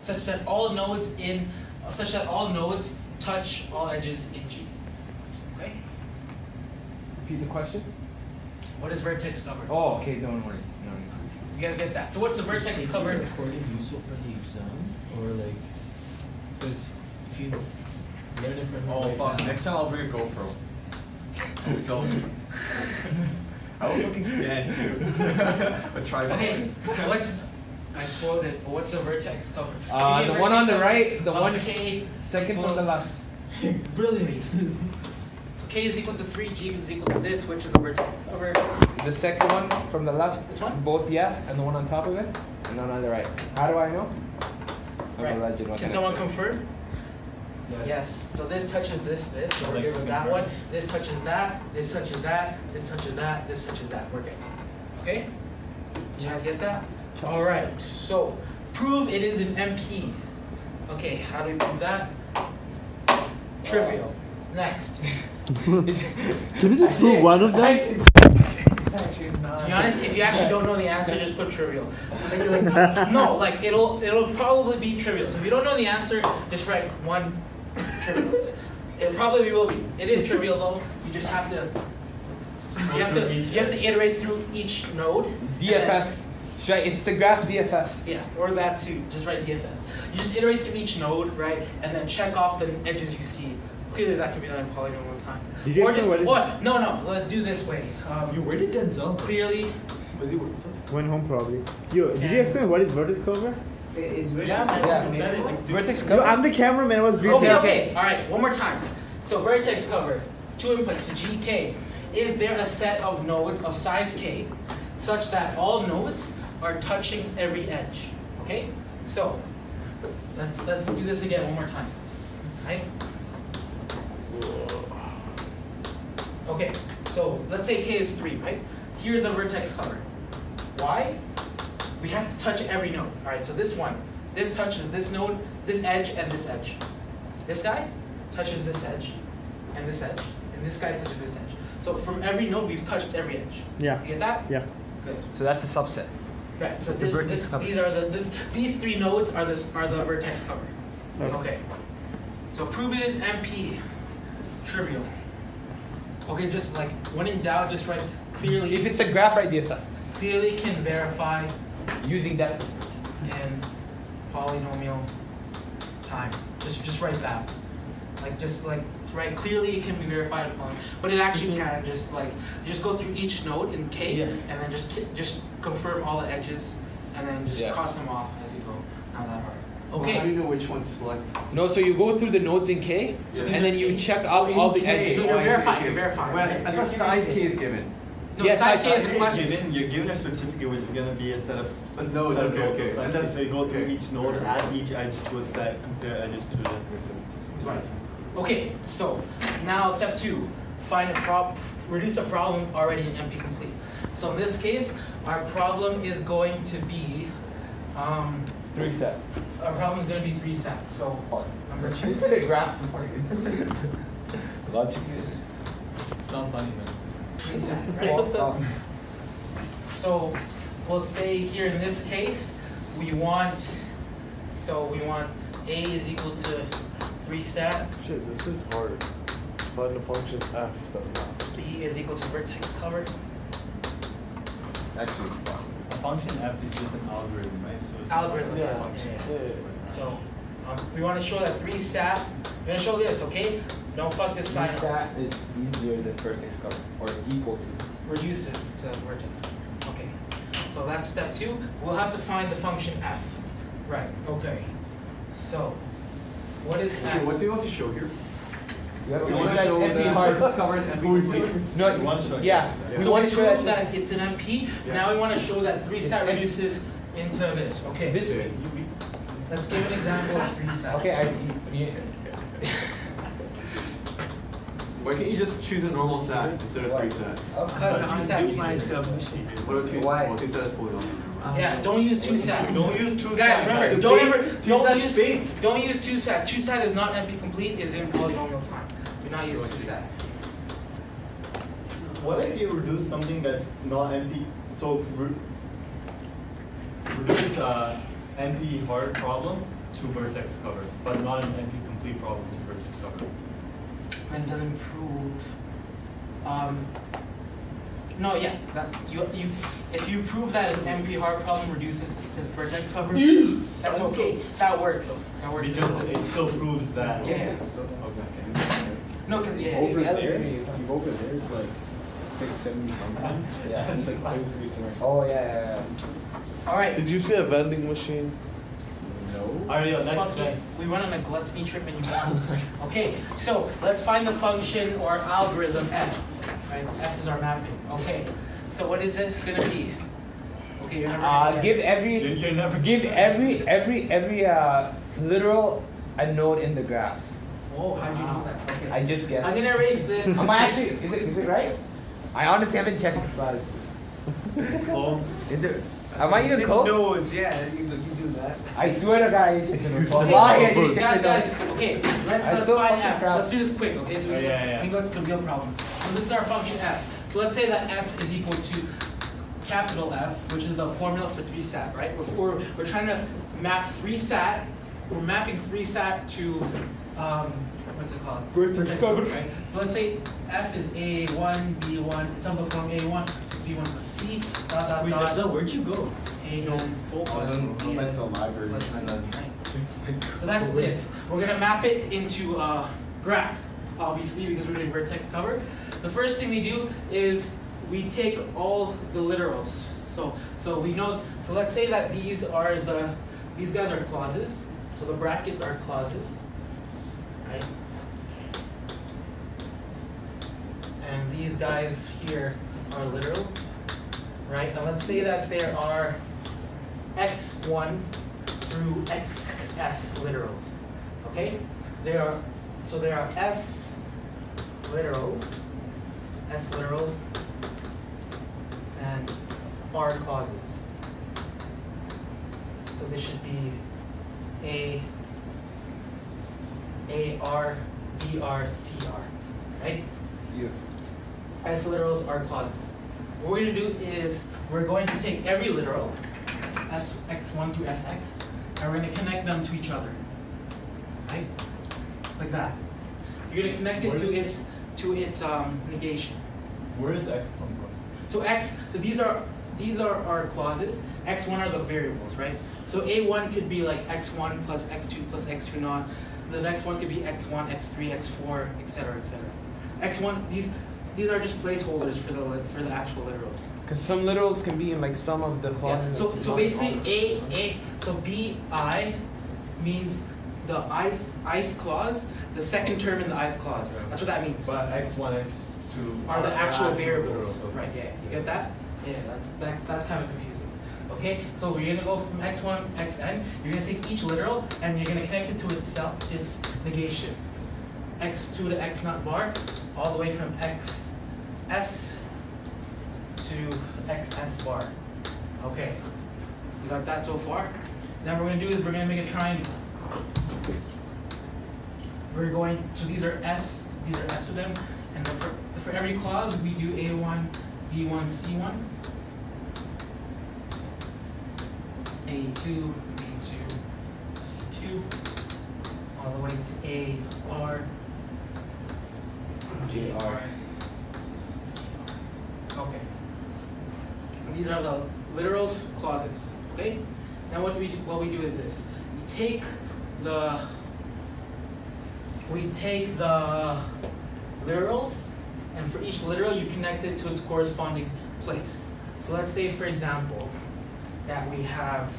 such that all nodes touch all edges in G. Okay? Repeat the question. What is vertex cover? Oh, okay, don't worry. No. You guys get that? So what's the vertex cover? Is the recording useful for the exam? Or like, because if you learn it from Oh right fuck, now, next time I'll bring a GoPro. Film. I will fucking stand too. A tripod. Okay, so I quoted, but what's the vertex cover? The one on the right, the of one K second from the equals- left. Brilliant. So K is equal to 3, G is equal to this, which is the vertex cover. The second one from the left. This one? Both, yeah, and the one on top of it, and the one on the right. How do I know? I'm Right. a legend. What Can can I someone say? confirm? Yes. So this touches this, so we're good with that one. This touches that, this touches that, this touches that, this touches that. We're good. Okay? You guys get that? Alright, so prove it is an MP. Okay, how do we prove that? Trivial. Next. Can you just prove one of them? To be honest, if you actually don't know the answer, just put trivial. No, like it'll probably be trivial. So if you don't know the answer, just write one trivial. It probably will be. It is trivial though. You just have to. You have to iterate through each node. DFS. Should I, if it's a graph, DFS. Yeah, or that too. Just write DFS. You just iterate through each node, right, and then check off the edges you see. Clearly, that can be done in Polygon one time. Did you Or guys just, know what is- no. Let's do this way. Where did Denzel? Clearly, Was he working with us? Went home probably. Yo, did you explain what is vertex cover? Yeah, man, Yeah. you said it like Vertex No, cover. I'm the cameraman. I was briefing. okay. All right, one more time. So vertex cover, 2 inputs, GK. Is there a set of nodes of size K such that all nodes are touching every edge? Okay. So let's do this again one more time. Right. Okay, so let's say K is 3, right? Here's a vertex cover. Why? We have to touch every node. All right, so this touches this node, this edge, and this edge. This guy touches this edge, and this edge, and this guy touches this edge. So from every node, we've touched every edge. Yeah. You get that? Yeah. Good. So that's a subset. Right. So It's a vertex cover. these 3 nodes are the vertex cover. Okay. Okay. So prove it is MP. Trivial. Okay, just like when in doubt, just write clearly. If it's a graph, write DFS. Clearly can verify Using that. in polynomial time. Just write that. Just write clearly it can be verified in polynomial. But it actually can just go through each node in K Yeah. and then just confirm all the edges and then just Yeah. cross them off as you go. Not that hard. Well, Okay. how do you know which one to select? No, so you go through the nodes in K, So and then you check out in all the K. edges. You're Oh, I see, verifying. okay. You're verifying. Well, I thought size K is given. No, Yes, size I- K is a You're question. given a certificate which is going to be a set of nodes, set of okay, nodes okay. of size. And that's- So you go through okay. each node, add each edge to a set, compare edges to it. Right. Okay, so now step 2, reduce a problem already in MP complete. So in this case, our problem is going to be, 3 set. our problem is going to be 3 sets. So number 2. Into the graph. Logic. It's not funny, man. 3 set, right? So we'll say here in this case, we want A is equal to 3 set, Shit, this is hard. Find the function f. B is equal to vertex cover. Actually, A function f is just an algorithm, right? So it's Algorithm, not a yeah. function. So we want to show that 3 sat. We're going to show this, okay? Don't fuck this sign up. sat is easier than vertex cover, or equal to. Reduces to vertex. Okay. So that's step 2. We'll have to find the function f. Right. Okay. So what is Okay, f? what do you want to show here? You have to You show want that to it's show NP the hard. vertex covers and complete? No, You want to show it. yeah. We So want we to show prove that it's an MP. Yeah. Now we want to show that 3 sat It's reduces into this. Okay. This. Okay. Let's give an example of 3 sat. Okay, Why can't you just choose a normal set instead of 3 set? Because 2 sat is easier. submission. What are 2 set? Why? Well, 2 set is polynomial. Yeah. Don't use 2 sat. Don't use 2 Guys, remember, Two don't use 2 sat. 2 sat is not NP complete. Is in polynomial time. Do not use 2 sat. What if you reduce something that's not empty? So reduce NP hard problem to vertex cover, but not an NP complete problem to vertex cover. And it doesn't prove. No, yeah, that you if you prove that an NP hard problem reduces to the vertex cover, that's okay. That works. That works. Because it still proves that. Yeah. Okay. No, because yeah. Over yeah, there, over there, it's like 670 something. Yeah, it's like increasing. Oh yeah. All right. Did you see a vending machine? No. Alright, yeah, Fuck you. next. We went on a gluttony trip and you won. Okay, so let's find the function or algorithm f. Right, f is our mapping. Okay, so what is this gonna be? Okay, you're never gonna Give get- every You're never give every literal a node in the graph. Whoa, how'd you know that? Okay. I just guessed. I'm gonna erase this. Am I actually? Is it right? I honestly haven't checked the slides. Close. Is it? Am I even close? Nodes, yeah, you do that. I swear to God, I didn't check the notes. Okay, Why I didn't check guys, the notes? okay, I'm let's so find fucking f. proud. Let's do this quick, okay? So we Yeah. can go to the real problems. So this is our function f. So let's say that f is equal to capital F, which is the formula for 3-sat, right? We're trying to map 3-sat. We're mapping 3-sat to what's it called? Vertex cover. Right? So let's say f is a1, b1. It's of the form a1. It's b1 plus c. Dot Wait, dot Azza, dot. where'd you go? a1 plus I was at the library plus c. trying to Right? fix my So that's this. We're gonna map it into a graph, obviously, because we're doing vertex cover. The first thing we do is we take all the literals. So we know. So let's say that these guys are clauses. So the brackets are clauses, right? And these guys here are literals, right? And let's say that there are x1 through xs literals, okay? There are s literals, and r clauses. So this should be a r, b r, c r, right? Yeah. S literals are clauses. What we're going to do is we're going to take every literal, x1 through sx, and we're going to connect them to each other, right? Like that. You're going to connect it to its negation. Where does X come from? So these are our clauses. X1 are the variables, right? So A1 could be like x1 plus x2 plus x2 naught. The next one could be x1, x3, x4, etc., etc. X1, these are just placeholders for the actual literals. Because some literals can be in like some of the Yeah. clauses. So basically so bi means the ith clause, the second term in the ith clause. That's what that means. But X1, X2 Are the actual variables. literals, okay. Right, yeah. You get that? Yeah, that's kind of confusing. Okay, so we're gonna go from x1, xn, you're gonna take each literal and you're gonna connect it to itself, its negation. x2 to x naught bar, all the way from xs to xs bar. Okay, you got that so far? Then what we're gonna do is we're gonna make a triangle. So these are s for them, and for every clause we do a1, b1, c1, a2, b2, c2, all the way to a r, j r, c r. Okay. And these are the literals, clauses. Okay. Now what we do is this: we take the literals, and for each literal you connect it to its corresponding place. So let's say, for example, that we have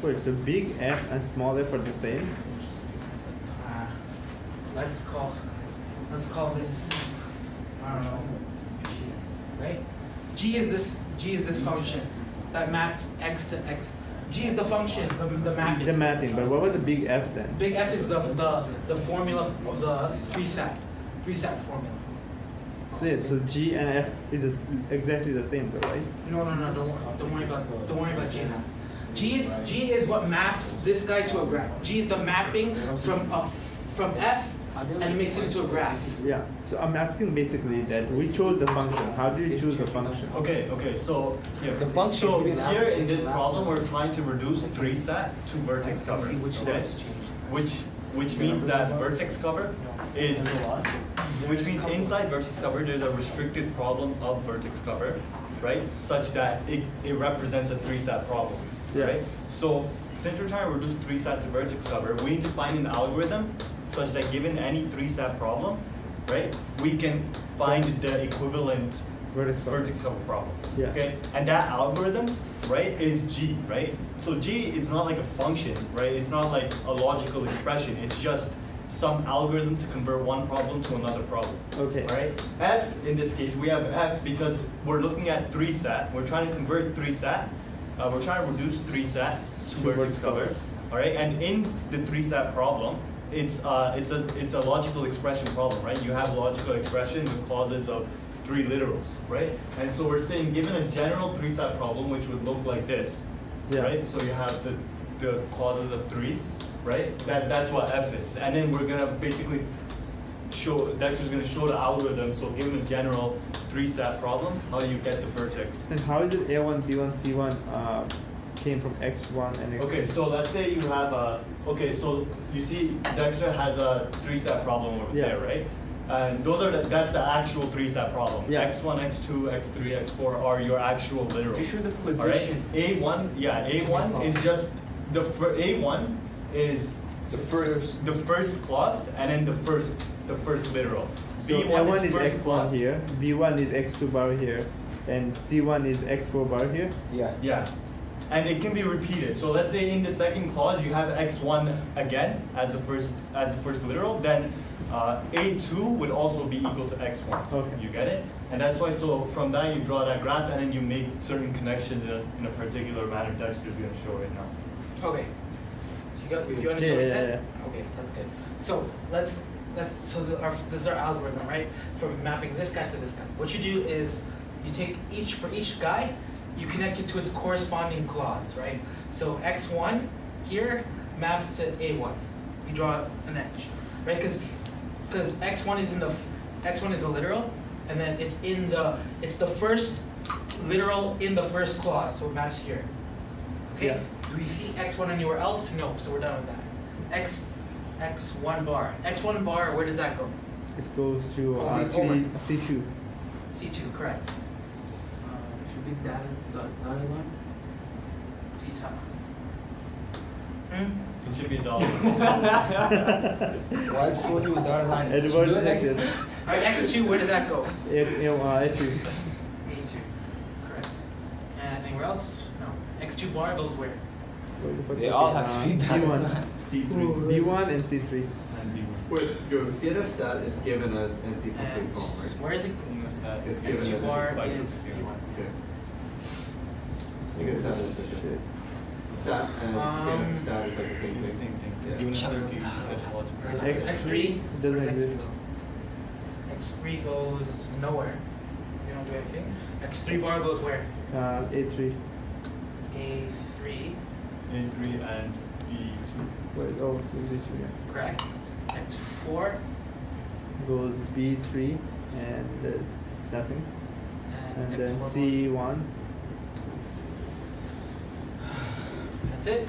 Wait, so big F and small f are the same? let's call this, I don't know, G, right? G is this function that maps x to x. G is the function, the mapping. The mapping, but what about the big F then? Big F is the formula of the 3-sat formula. So, yeah, so G and F is exactly the same though, right? No, don't worry about G and F. G is what maps this guy to a graph. G is the mapping from F and it makes it into a graph. Yeah. So I'm asking basically that we chose the function. How do you choose the function? Okay, so here. The function So is here in this problem, we're trying to reduce 3 set to vertex cover. Okay? Which means that vertex cover is, which means inside vertex cover, there's a restricted problem of vertex cover, right? Such that it represents a 3 set problem, Yeah. right? So since we're trying to reduce 3 set to vertex cover, we need to find an algorithm such that given any 3 set problem, right, we can find the equivalent vertex cover problem. Yeah. Okay, and that algorithm, right, is G, right? So G is not like a function, right? It's not like a logical expression. It's just some algorithm to convert one problem to another problem. Okay. Right? F in this case, we have F because we're looking at 3 set. We're trying to convert 3 set. We're trying to reduce 3 set to vertex cover. All right, and in the 3 set problem, it's a logical expression problem, right? You have a logical expression with clauses of 3 literals, right? And so we're saying given a general 3 set problem, which would look like this, Yeah. right? So you have the clauses of 3, right? That's what F is. And then we're gonna basically show, that's just gonna show the algorithm. So given a general 3 set problem, how do you get the vertex? And how is it A1, B1, C1 came from X1 and X2? Okay, so let's say you have a, okay, so you see Dexter has a 3 set problem over Yeah. there, right? And those are that's the actual 3 set problem. Yeah. X1, X2, X3, X4 are your actual literals. Just show the All right? position. A1, yeah, A1 is just A1 is the first clause and then the first literal. So B1 A1 is first X1 clause. here, B1 is X2 bar here, and C1 is X4 bar here. Yeah. Yeah, and it can be repeated. So let's say in the second clause you have x1 again as the first literal, then a2 would also be equal to x1. Okay. You get it? And that's why. So from that you draw that graph, and then you make certain connections in a particular manner. Dexter's going to show right now. Okay. You understand what I said? Yeah. Okay, that's good. So this is our algorithm, right? For mapping this guy to this guy. What you do is you take for each guy, you connect it to its corresponding clause, right? So x1 here maps to a1. You draw an edge, right? Because x1 is the literal, and then it's the first literal in the first clause, so it maps here. Okay. Yeah. Do we see x1 anywhere else? No. So we're done with that. X1 bar. X1 bar. Where does that go? It goes to C4. C2. C2, correct. Should be the dotted line. C top. It should be a dollar. Why show you a dotted line? Edward Do it like detected. this. All right, x2. Where does that go? A2. A2. Correct. And anywhere else? No. X2 bar goes where? They all have to be dotted B1. line. C3 B1 and C3. and B1. Wait, your CNF set is given as NP And complete form, right? where is it? It's given X2 as bar by is C1. Okay. You can set this again. Sat and CNF sat is like the same It's the thing. same thing. Yeah. Given a circuit, you just get logical. X3 doesn't Where's exist. X3 goes nowhere. You don't do anything. X3 bar goes where? A3. A3. A3 and B2. Wait, oh, this here. Correct. X4 Goes B3 and there's nothing. And then X4 C1. That's it.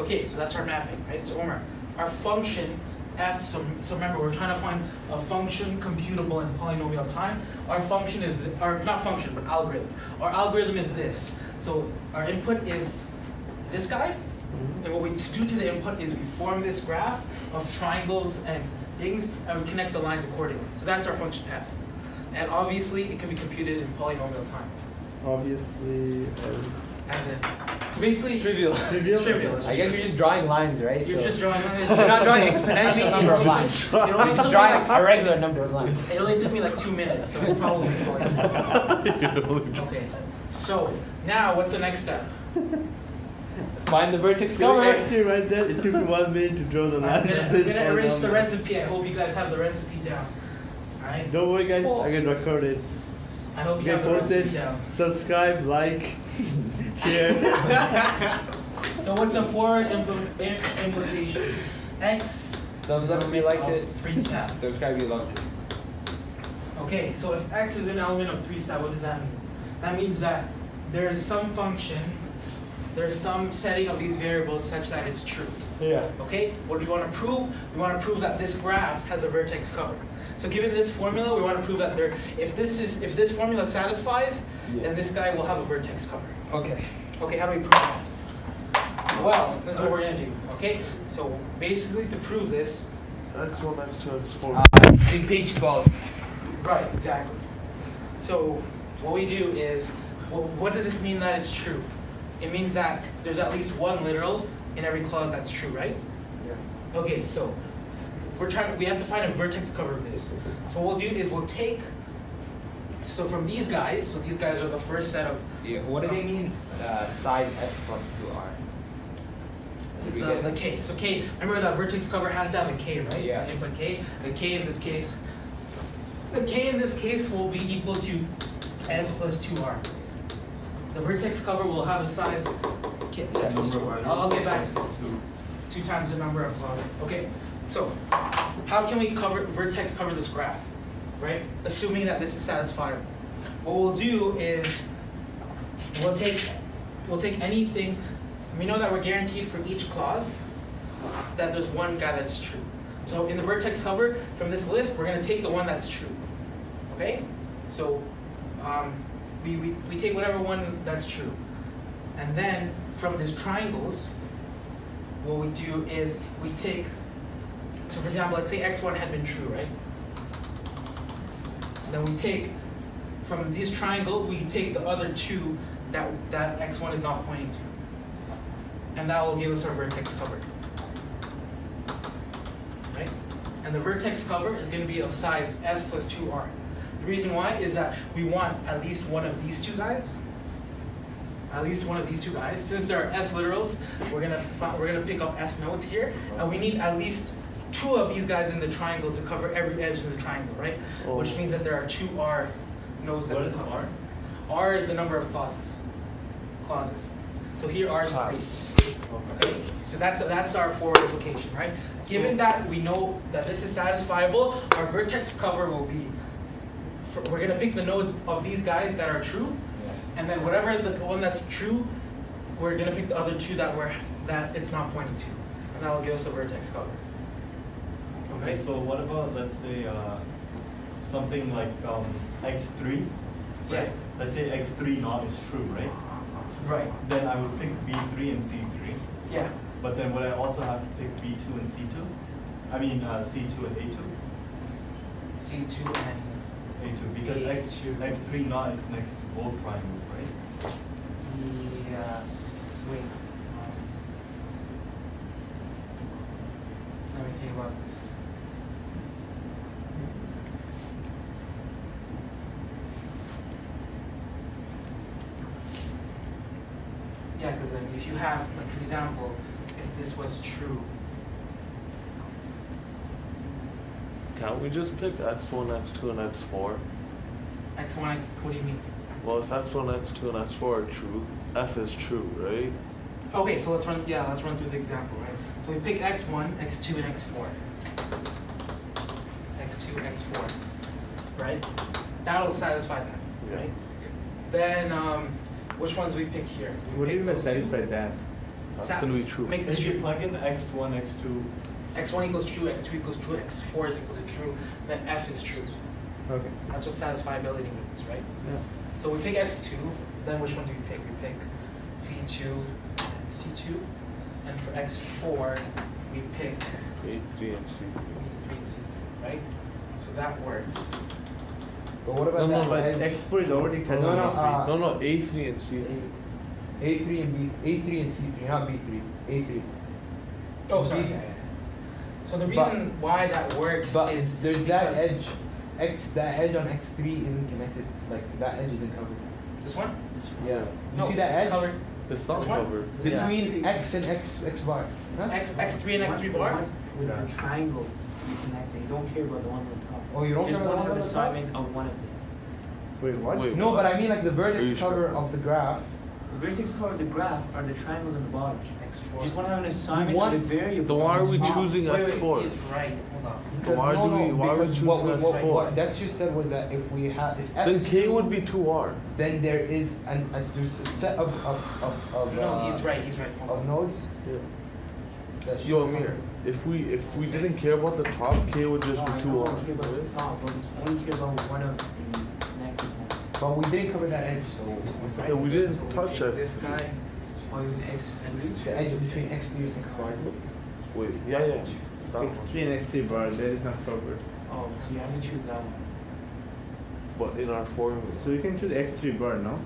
Okay, so that's our mapping, right? So Omar, our function f. So remember, we're trying to find a function computable in polynomial time. Our function is, or not function, but algorithm. Our algorithm is this. So our input is this guy, and what we do to the input is we form this graph of triangles and things, and we connect the lines accordingly. So that's our function f. And obviously, it can be computed in polynomial time. Obviously, As in, so basically, Trivial. It's trivial. It's I guess you're just drawing lines, right? You're So just drawing lines. you're not drawing exponential number of lines. It only You're took just me drawing like, a regular number of lines. it only took me like 2 minutes, so it's probably okay. So now, what's the next step? Find the vertex so cover. actually right there, it took me 1 minute to draw the line. I'm gonna erase the recipe. I hope you guys have the recipe down. All right. Don't worry guys, Cool. I can record it. I hope you Get have the recipe posted, down. subscribe, like, share. So what's the forward implication? x Does it have to be like of this? 3 sat. So it's gotta be logical. Okay, so if x is an element of 3 sat, what does that mean? That means that there is some function, there's some setting of these variables such that it's true. Yeah. Okay, what do we want to prove? We want to prove that this graph has a vertex cover. So given this formula, we want to prove that if this formula satisfies, then this guy will have a vertex cover. Okay. Okay, how do we prove that? Well, this is what we're gonna do. Okay, so basically to prove this, X1, X2, X4. It's in page 12. right, exactly. So what we do is, well, what does it mean that it's true? It means that there's at least one literal in every clause that's true, right? Yeah. Okay, so we have to find a vertex cover of this. So what we'll do is we'll take, so from these guys, so these guys are the first set of Yeah. What do they mean? Side S plus 2R. Did we get the k. So k, remember that vertex cover has to have a k, right? Yeah. Input k. The k in this case, will be equal to s plus 2r. The vertex cover will have a size k, s plus 2r. I'll get back to this. 2 times the number of clauses. Okay. So how can we vertex cover this graph, right? Assuming that this is satisfiable. What we'll do is we'll take anything. We know that we're guaranteed for each clause that there's one guy that's true. So in the vertex cover, from this list, we're going to take the one that's true. Okay? So we take whatever one that's true. And then from these triangles, what we do is we take, so for example, let's say x1 had been true, right? Then we take, from this triangle, we take the other two that x1 is not pointing to. And that will give us our vertex cover. Right? And the vertex cover is going to be of size s plus 2r. The reason why is that we want at least one of these two guys. At least one of these two guys. Since there are s literals, we're gonna pick up s nodes here, and we need at least 2 of these guys in the triangle to cover every edge in the triangle, right? Oh. Which means that there are 2 r nodes that What we is cover. R? R is the number of clauses. So here R is 3. Okay, so that's our forward implication, right? Given that we know that this is satisfiable, our vertex cover will be, we're gonna pick the nodes of these guys that are true, and then whatever the one that's true, we're gonna pick the other 2 that it's not pointing to, and that will give us a vertex cover. Okay, so what about, let's say, something like x3, Yeah. right? Let's say x3 not is true, right? Right. Then I would pick b3 and c3. Yeah. But then would I also have to pick b2 and c2? I mean c2 and a2? C2 and a2, because x3 not is connected to both triangles, right? yes. Wait. Let me think about this. Yeah, because then if you have, like for example, if this was true, Can't we just pick X1, X2, and X4? x1, x, what do you mean? Well, if X1, X2, and X4 are true, F is true, right? Okay, so let's run through the example, right? So we pick x1, x2, and x4. x2, x4, right? That'll satisfy that, Yeah. right? Then, which ones we pick here? We What do pick you mean by those two. satisfy that? That's gonna be true. Make this If you true. plug in x1, x2, x1 equals true, x2 equals true, x4 is equal to true, then f is true. Okay. That's what satisfiability means, right? Yeah. So we pick x2, then which one do we pick? We pick b2 and c2, and for x4, we pick A3 and C3. b3 and c3, right? So that works. But what about No, that but edge? X4 is already No, no, No, A3 and C3. A3 and A3 and C3, not B3. A3. Oh, sorry. B- Yeah, yeah. So the But- reason why that works But is there's that because- edge. That edge on X3 isn't connected. Like that edge isn't covered. This one? Yeah. You No, see that it's edge covered. It's not This one? covered. between X and X bar? Huh? X3 and X3 bars? With the triangle to be connected. You don't care about the one on top. Oh, you don't Just care want about to have the an one on assignment of one of them. Wait, what? Wait. No, but I mean like the Are you vertex sure? cover of the graph vertex cover of the graph are the triangles on the bottom. X4. You just want to have an assignment want- of the variable. Then why are we on top. choosing Wait, x4? He's right. Hold on. Why do we- why are we because choosing what X4? Dex just said was that if we have if F Then is K true, would be 2R. then there is there's a set of No, he's right. He's right. Hold of on. nodes. Yeah. That should Yo, cover. Amir, if we didn't care about the top, K would just No, be I 2R. don't care about the top, but we only care about one of the connected ones. But we didn't cover that edge, so what's Yeah, we didn't touch Take that. This guy. Oh, you mean X and the edge between X3 and X4. Wait, yeah. That one. X3 and X3 bar, that is not covered. Oh, so you have to choose that one. But in our formula. So you can choose X3 bar, no?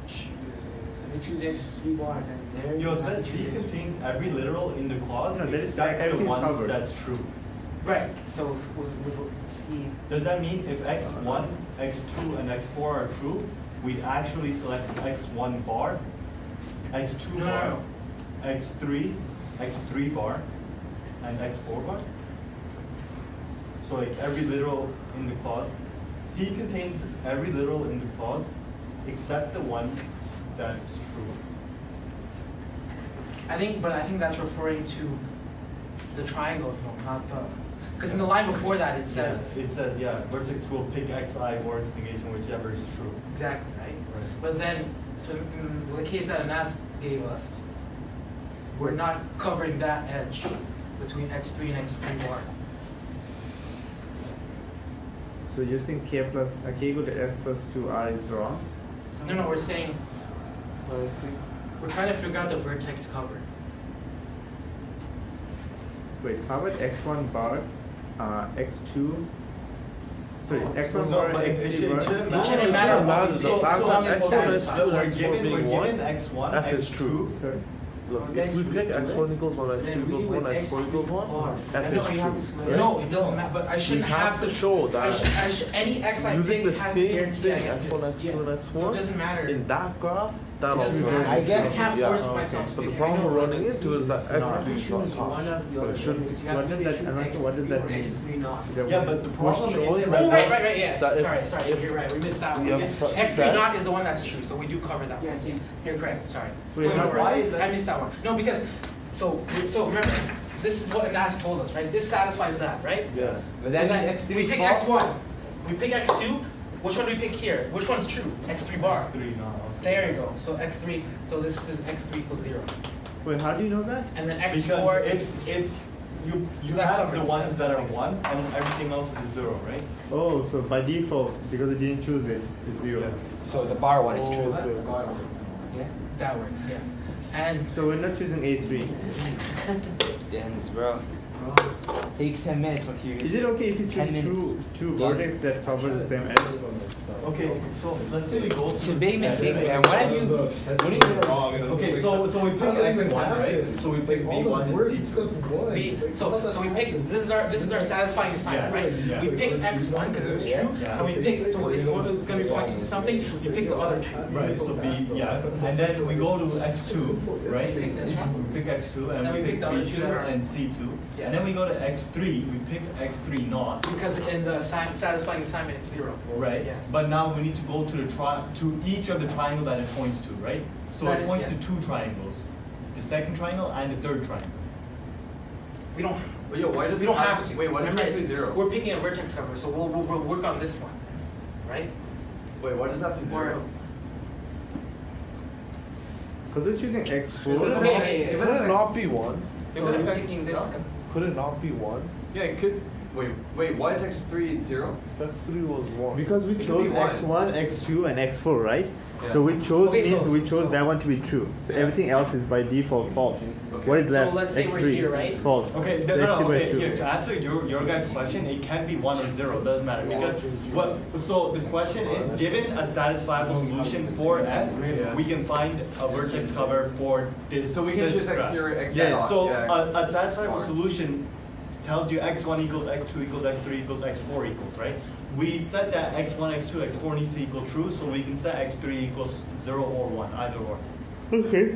If you choose X3 bars, and there Yo, you it have says to C choose X3. contains every literal in the clause No, that is- except the everything's ones covered. that's true. Right. So we'll see. Does that mean if x1, x2, and x4 are true, we'd actually select x1 bar, x2 No, bar, no, x3, x3 bar, and x4 bar? So like every literal in the clause. C contains every literal in the clause except the one that's true. I think that's referring to the triangles, though, not the. Because in the line before that it says Yeah, it says, yeah, vertex will pick xi or its negation, whichever is true. exactly right. Right. But then, so in the case that Anaz gave us, we're not covering that edge between x3 and x3 bar. So you're saying K plus K equal to S plus 2R is wrong? No, we're saying I think we're trying to figure out the vertex cover. Wait, how about X1 bar, X2? Sorry, X1 No, bar, but X3 bar. It shouldn't matter what we The pick. fact So that long X1 as and it's X2 we're and X4 given being we're given one, x1, F is x2. true. Sorry. Look, Okay, if we so pick we do x1 it. equals 1, Then x2 we equals do 1, it x4 equals 1, bar. F That's is why you have to true. select. No, it doesn't matter. But I We shouldn't have to show that any x I using pick the has same guarantee I thing, get x1, this. x2, and So it x4, doesn't matter. in that graph, that It doesn't also matter. I guess- I can't yeah. force Oh, myself okay. to But the pick problem X. we're running into is that You have to x3 is choose on one top. of the But other. it shouldn't. You have What to does that- choose I'm not sure, what does that X3 or mean? X3 not. Is that Yeah, what- but the problem Which is one? it Oh, refers- right, yes. That if- Sorry, you're right. We missed that one. We have Yes. set- X3 not is the one that's true, so we do cover that one. Yes, yes. You're correct, sorry. Wait, Why how- is I that? missed that one. No, because, so remember, this is what Anas told us, right? This satisfies that, right? Yeah. But So that then means X3 we is pick false? X1, we pick X2, which one do we pick here? Which one's true? X3 bar. x3 not. There you go, so X3, so this is X3 equals 0. Wait, how do you know that? And then Because X4 is, if you So that have covers the ones that are X. 1 and everything else is a 0, right? Oh, so by default, because I didn't choose it, it's 0. Yeah. So the bar one is true. Okay. yeah, that works, yeah. And So we're not choosing A3. Dens, bro. Takes 10 minutes once you. Is it okay if you 10 choose minutes. two vertex that cover the same edge? Okay, so let's say we go It's a to big mistake, man. What have you? What do you? Okay, so we pick x1, right? So we pick b1 and c2. so we picked, this is our satisfying assignment, Yeah, right? yeah. We picked X1 because it was true, Yeah. and we picked, so it's gonna be pointing to something, we picked the other two. Right, so b, yeah. And then we go to x2, right? Pick this one. We pick x2 and Then we we pick pick the other two that are- b2 and c2. Yeah. And then we go to x3, we pick x3 not. Because in the satisfying assignment, it's 0. Right, Yes. but now we need to go to to each of the triangle that it points to, right? So That it is- points yeah. to two triangles, the second triangle and the third triangle. We don't, But yo, why does we it don't have to. Wait, why does it Remember, have to be it's- 0? We're picking a vertex cover, so we'll work on this one, right? Wait, why does that have to be 0? Because we're choosing Could X4. it Okay, not- could it not be 1? So we're picking this, Could it not be 1? Yeah, it could. Wait, why is x3 0? x3 was 1. Because we It could chose be one. X1, X2, and X4, right? Yeah. So we chose Okay, means so- we chose so- that one to be true. So Yeah. everything else is by default false. Okay. What is So left? let's say we're X3. here, right? False. Okay, So no, X3 by okay, 2. here, to answer your guys' question, it can be 1 or 0, doesn't matter, because so the question is, given a satisfiable solution for f, Yeah. we can find a vertex cover for this. So we can this choose graph. x3 or x Yeah, dot. So yeah, a satisfiable bar. solution tells you x1 equals x2 equals x3 equals x4 equals, right? We said that x1, x2, x4 needs to equal true, so we can set x3 equals 0 or 1, either or. Okay.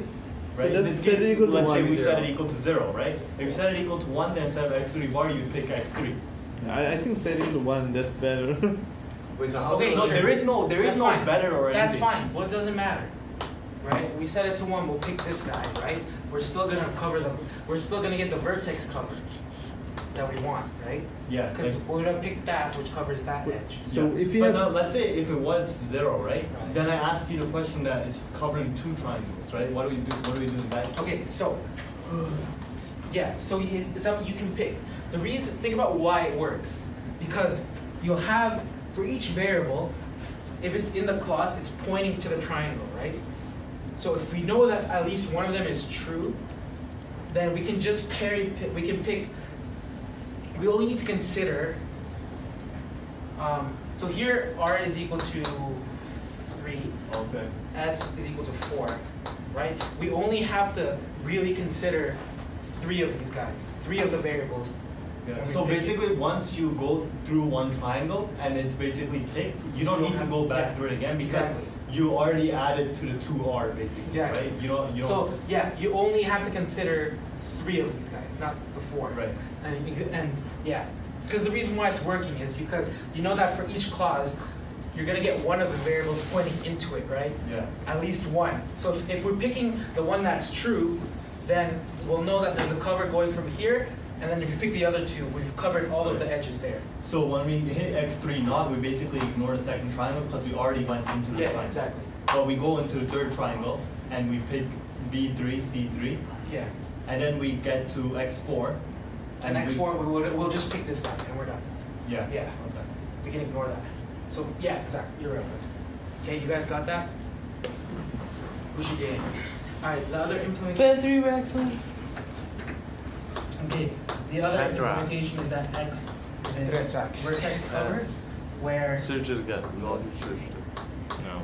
Right? So In let's this set it case, equal to let's say 1. we set it 0. equal to 0, right? If you set it equal to 1, then instead of x3 bar, you pick x3. I think set equal to 1, that's better. Wait, so how's Okay, it? No, sure. there is no That's no fine. better or That's anything. fine, well, it doesn't matter. right? We set it to 1, we'll pick this guy, right? We're still gonna get the vertex cover that we want, right? Yeah. Because like- we're gonna pick that which covers that edge. So yeah. if you but have- now, let's say if it was 0, right? Right. Then I ask you the question that is covering 2 triangles, right? What do we do? What do we do in that? Okay, so, yeah, so it's up, you can pick. The reason, think about why it works. Because you'll have, for each variable, if it's in the clause, it's pointing to the triangle, right? So if we know that at least one of them is true, then we can just cherry pick, we can pick, we only need to consider, so here R is equal to 3, Okay. S is equal to 4, right? We only have to really consider 3 of these guys, 3 of the variables. Yeah. when we So pick. basically, once you go through one triangle and it's basically picked, you don't need to go back Yeah. through it again because Exactly. you already added to the 2R basically, Yeah. right? You don't. So, yeah, you only have to consider 3 of these guys, not the 4. Right. And yeah, because the reason why it's working is because you know that for each clause, you're gonna get one of the variables pointing into it, right? Yeah. At least one. So if we're picking the one that's true, then we'll know that there's a cover going from here, and then if you pick the other 2, we've covered all of the edges there. So when we hit x3 naught, we basically ignore the second triangle because we already went into the Yeah, triangle. exactly. But we go into the third triangle and we pick B3, C3, Yeah. and then we get to x4. And we- X4, we'll just pick this guy, and we're done. Yeah. Yeah. Okay. We can ignore that. So, yeah, exactly, you're right. Okay, you guys got that? Who's your game? Alright, the other implementation. Spend 3 racks on. Okay, the other Back to rock. implementation is that X is in Tres racks. vertex cover, where Search it again. No, you searched it. No.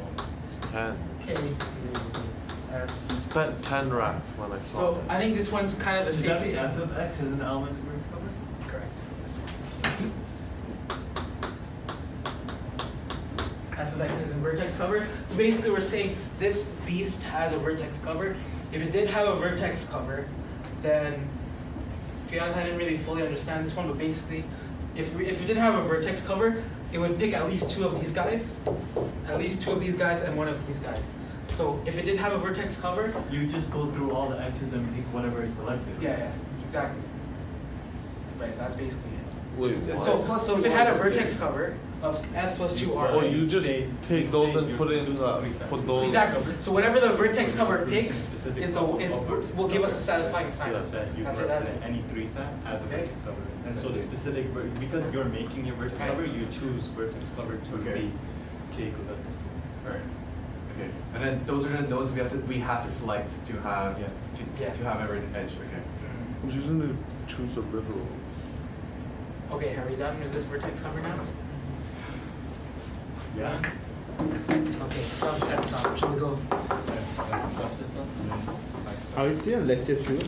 It's 10. K is equal to S. You spent 10 racks when I saw So it. I think this one's kind of the Is same that thing. the f of x as an element of root cover? Correct, yes. F of X is in vertex cover. So basically we're saying this beast has a vertex cover. If it did have a vertex cover, then, to be honest, I didn't really fully understand this one, but basically, if it did have a vertex cover, it would pick at least 2 of these guys, at least 2 of these guys and 1 of these guys. So if it did have a vertex cover, You just go through all the x's and pick whatever is selected. yeah, exactly. Right, that's basically it. Wait, It's what? So if it had a vertex cover of S plus 2R. Oh, you just Say- take you those say and you're put it in producing the, 3 sets. put those. Exactly. So whatever the vertex cover Producing picks specific is vertex will give us the cover. satisfying sign. Such that you That's it. That's represent it. any 3 set as a Okay. vertex cover. And so I the see. specific, because you're making your vertex Right. cover, you choose vertex cover to Okay. be K equals S plus 2. Alright. Okay. And then those are the nodes we have to select to have Yeah. Yeah. to have every edge. Okay. Mm. Who's using to choose the literal? Okay, are we done with this vertex cover now? Yeah. Okay, subset sum. Shall we go? Subset sum, and then back. Are we still on lecture 2?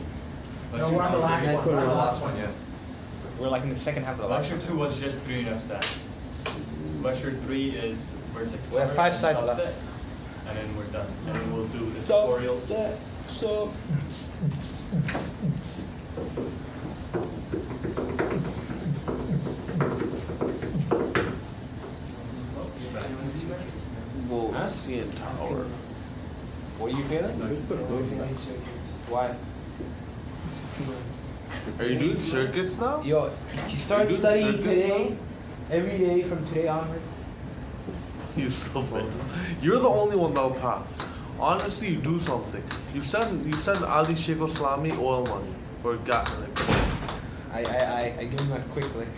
No, we're on the last one. We're on the last one. Yeah. We're like in the second half of the lecture. Lecture 2 was just 3 and F set. Lecture 3 is vertex cover. We have 5 and sides subset, left. And then we're done. And then we'll do the So, tutorials. so. Well, Huh? CN Tower. What are you feeling? Why? Are you doing circuits now? Yo, you start You do studying circuits today, every day from today onwards. You so funny. You're the only one that'll pass. Honestly, you do something. You send Ali Sheikh Islami oil money or gas. Like, I give him a quick lick.